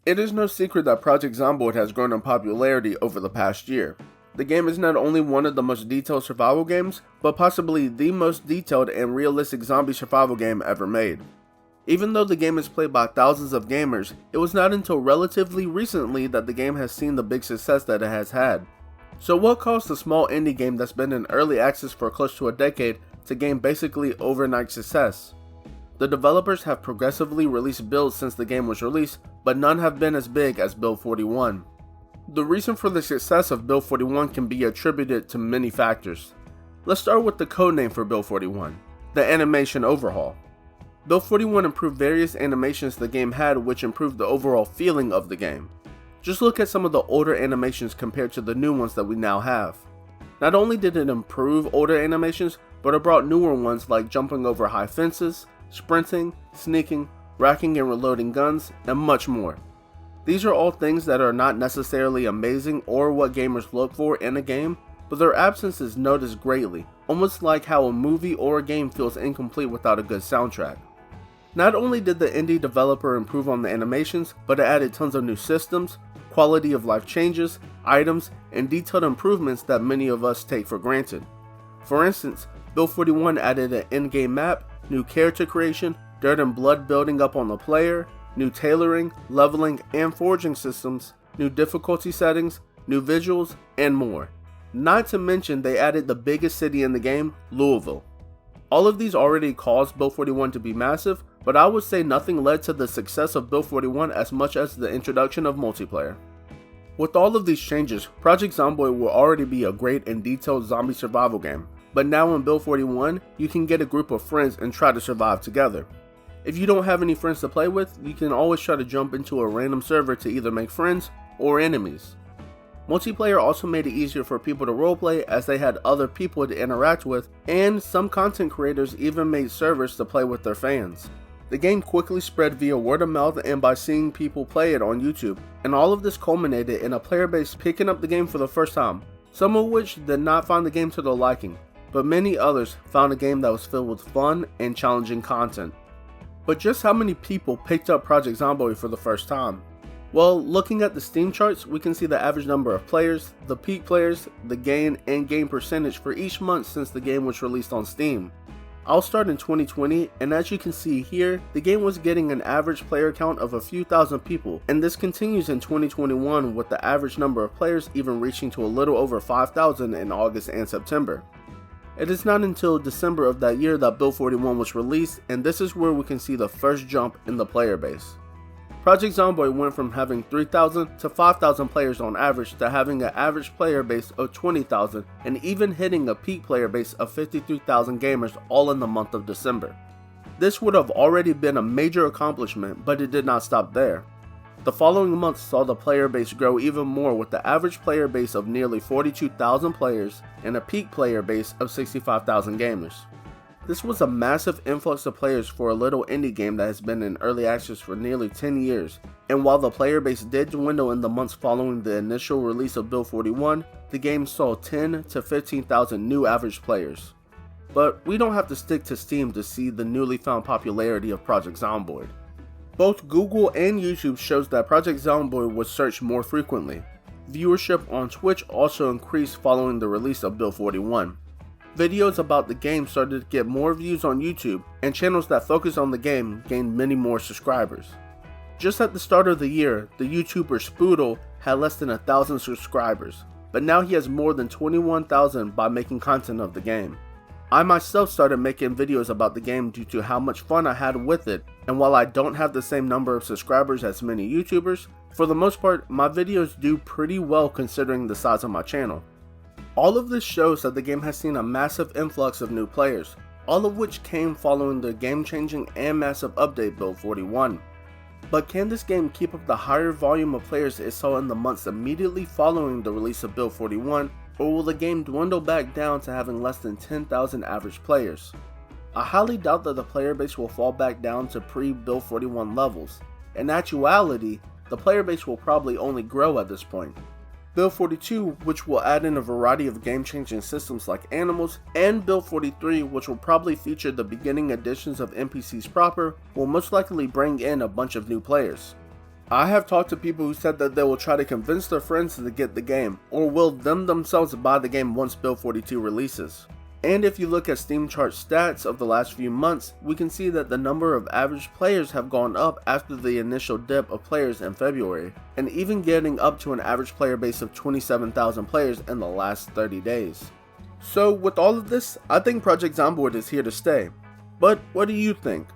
It is no secret that Project Zomboid has grown in popularity over the past year. The game is not only one of the most detailed survival games, but possibly the most detailed and realistic zombie survival game ever made. Even though the game is played by thousands of gamers, it was not until relatively recently that the game has seen the big success that it has had. So what caused a small indie game that's been in early access for close to a decade to gain basically overnight success? The developers have progressively released builds since the game was released, but none have been as big as Build 41. The reason for the success of Build 41 can be attributed to many factors. Let's start with the codename for Build 41, the animation overhaul. Build 41 improved various animations the game had, which improved the overall feeling of the game. Just look at some of the older animations compared to the new ones that we now have. Not only did it improve older animations, but it brought newer ones like jumping over high fences, sprinting, sneaking, racking and reloading guns, and much more. These are all things that are not necessarily amazing or what gamers look for in a game, but their absence is noticed greatly, almost like how a movie or a game feels incomplete without a good soundtrack. Not only did the indie developer improve on the animations, but it added tons of new systems, quality of life changes, items, and detailed improvements that many of us take for granted. For instance, Build 41 added an in-game map, new character creation, dirt and blood building up on the player, new tailoring, leveling, and forging systems, new difficulty settings, new visuals, and more. Not to mention they added the biggest city in the game, Louisville. All of these already caused Build 41 to be massive, but I would say nothing led to the success of Build 41 as much as the introduction of multiplayer. With all of these changes, Project Zomboid will already be a great and detailed zombie survival game. But now in Build 41, you can get a group of friends and try to survive together. If you don't have any friends to play with, you can always try to jump into a random server to either make friends or enemies. Multiplayer also made it easier for people to roleplay as they had other people to interact with, and some content creators even made servers to play with their fans. The game quickly spread via word of mouth and by seeing people play it on YouTube, and all of this culminated in a player base picking up the game for the first time, some of which did not find the game to their liking, but many others found a game that was filled with fun and challenging content. But just how many people picked up Project Zomboid for the first time? Well, looking at the SteamCharts, we can see the average number of players, the peak players, the gain and game percentage for each month since the game was released on Steam. I'll start in 2020, and as you can see here, the game was getting an average player count of a few thousand people, and this continues in 2021 with the average number of players even reaching to a little over 5,000 in August and September. It is not until December of that year that Build 41 was released, and this is where we can see the first jump in the player base. Project Zomboid went from having 3,000 to 5,000 players on average to having an average player base of 20,000 and even hitting a peak player base of 53,000 gamers all in the month of December. This would have already been a major accomplishment, but it did not stop there. The following months saw the player base grow even more with the average player base of nearly 42,000 players and a peak player base of 65,000 gamers. This was a massive influx of players for a little indie game that has been in early access for nearly 10 years, and while the player base did dwindle in the months following the initial release of Build 41, the game saw 10 to 15,000 new average players. But we don't have to stick to Steam to see the newly found popularity of Project Zomboid. Both Google and YouTube shows that Project Zomboid was searched more frequently. Viewership on Twitch also increased following the release of Build 41. Videos about the game started to get more views on YouTube, and channels that focus on the game gained many more subscribers. Just at the start of the year, the YouTuber Spoodle had less than 1,000 subscribers, but now he has more than 21,000 by making content of the game. I myself started making videos about the game due to how much fun I had with it, and while I don't have the same number of subscribers as many YouTubers, for the most part, my videos do pretty well considering the size of my channel. All of this shows that the game has seen a massive influx of new players, all of which came following the game-changing and massive update Build 41. But can this game keep up the higher volume of players it saw in the months immediately following the release of Build 41, or will the game dwindle back down to having less than 10,000 average players? I highly doubt that the player base will fall back down to pre-Build 41 levels. In actuality, the player base will probably only grow at this point. Build 42, which will add in a variety of game-changing systems like animals, and Build 43, which will probably feature the beginning editions of NPCs proper, will most likely bring in a bunch of new players. I have talked to people who said that they will try to convince their friends to get the game, or will themselves buy the game once Build 42 releases. And if you look at SteamCharts stats of the last few months, we can see that the number of average players have gone up after the initial dip of players in February, and even getting up to an average player base of 27,000 players in the last 30 days. So with all of this, I think Project Zomboid is here to stay. But what do you think?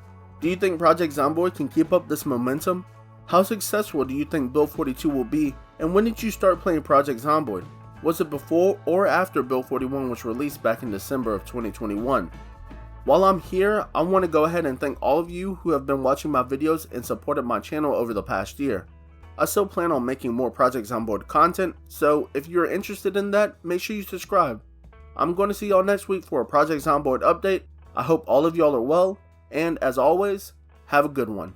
Do you think Project Zomboid can keep up this momentum? How successful do you think Build 42 will be, and when did you start playing Project Zomboid? Was it before or after Build 41 was released back in December of 2021? While I'm here, I want to go ahead and thank all of you who have been watching my videos and supported my channel over the past year. I still plan on making more Project Zomboid content, so if you're interested in that, make sure you subscribe. I'm going to see y'all next week for a Project Zomboid update. I hope all of y'all are well, and as always, have a good one.